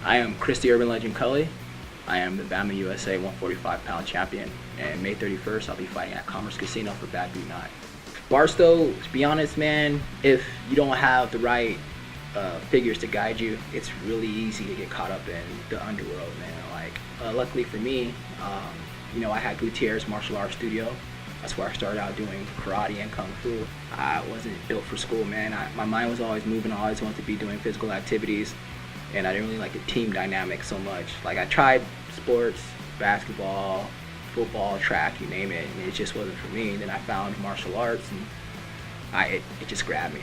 I am Chris the Urban Legend Culley. I am the Bamma USA 145-pound champion, and May 31st I'll be fighting at Commerce Casino for Badbeat 9. Barstow, to be honest, man, if you don't have the right figures to guide you, it's really easy to get caught up in the underworld, man. Like, luckily for me, I had Gutierrez Martial Arts Studio. That's where I started out doing karate and kung fu. I wasn't built for school, man. My mind was always moving. I always wanted to be doing physical activities, and I didn't really like the team dynamic so much. Like, I tried sports, basketball, football, track, you name it, and it just wasn't for me. And then I found martial arts, and it just grabbed me.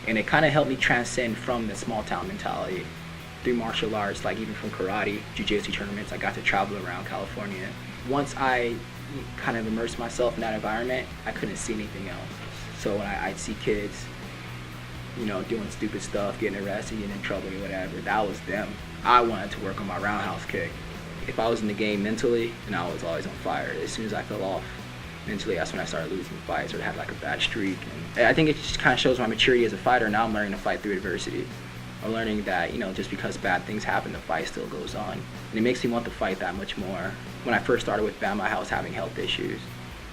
And it kind of helped me transcend from the small town mentality through martial arts, like even from karate, jiu-jitsu tournaments. I got to travel around California. Once I kind of immersed myself in that environment, I couldn't see anything else. So when I'd see kids, doing stupid stuff, getting arrested, getting in trouble or whatever, that was them. I wanted to work on my roundhouse kick. If I was in the game mentally, then I was always on fire. As soon as I fell off mentally, that's when I started losing fights or had like a bad streak. And I think it just kind of shows my maturity as a fighter. Now I'm learning to fight through adversity. I'm learning that, just because bad things happen, the fight still goes on. And it makes me want to fight that much more. When I first started with Bamma, I was having health issues.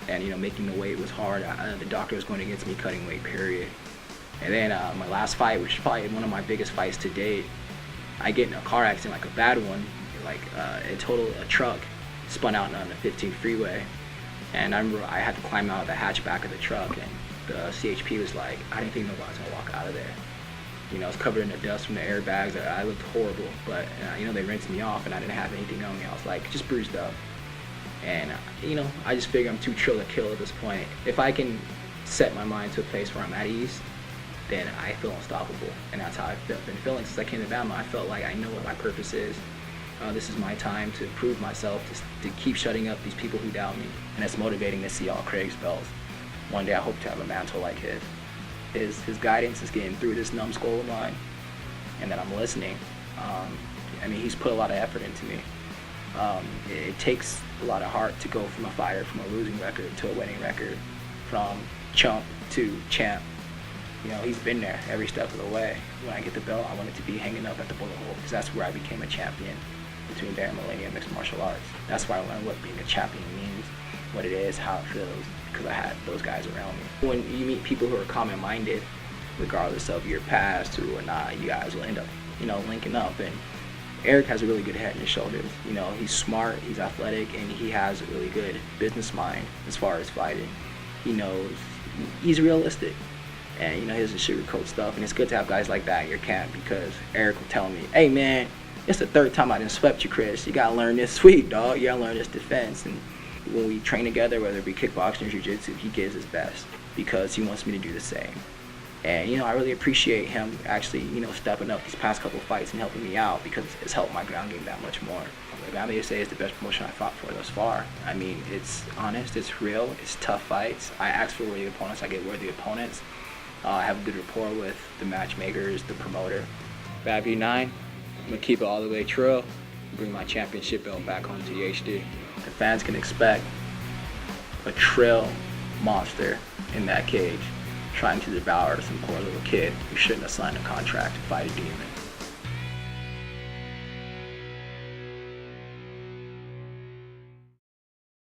And, making the weight was hard. The doctor was going against me cutting weight, period. And then my last fight, which is probably one of my biggest fights to date, I get in a car accident, like a bad one. A truck spun out on the 15 freeway. And I remember I had to climb out of the hatchback of the truck, and the CHP was like, I didn't think nobody was going to walk out of there. I was covered in the dust from the airbags. I looked horrible, but they rinsed me off and I didn't have anything on me. I was like, just bruised up. And I just figure I'm too chill to kill at this point. If I can set my mind to a place where I'm at ease, then I feel unstoppable. And that's how I've been feeling since I came to Bamma. I felt like I know what my purpose is. This is my time to prove myself, to keep shutting up these people who doubt me. And it's motivating to see all Craig's belts. One day I hope to have a mantle like his. His guidance is getting through this numbskull of mine, and that I'm listening. He's put a lot of effort into me. It takes a lot of heart to go from a losing record to a winning record, from chump to champ. He's been there every step of the way. When I get the belt, I want it to be hanging up at the bullet hole, because that's where I became a champion between there and Millennium Mixed Martial Arts. That's where I learned what being a champion means, what it is, how it feels, because I had those guys around me. When you meet people who are common-minded, regardless of your past or not, you guys will end up, linking up. And Eric has a really good head on his shoulders. He's smart, he's athletic, and he has a really good business mind as far as fighting. He knows, he's realistic, and he doesn't sugarcoat stuff. And it's good to have guys like that in your camp, because Eric will tell me, hey man, it's the third time I done swept you, Chris. You gotta learn this sweep, dog. You gotta learn this defense. And when we train together, whether it be kickboxing or jiu-jitsu, he gives his best because he wants me to do the same. And I really appreciate him actually, stepping up these past couple fights and helping me out, because it's helped my ground game that much more. Bamma USA is the best promotion I fought for thus far. It's honest, it's real, it's tough fights. I ask for worthy opponents, I get worthy opponents. I have a good rapport with the matchmakers, the promoter. Badbeat 9, I'm gonna keep it all the way true. Bring my championship belt back home to the HD. The fans can expect a trill monster in that cage, trying to devour some poor little kid who shouldn't have signed a contract to fight a demon.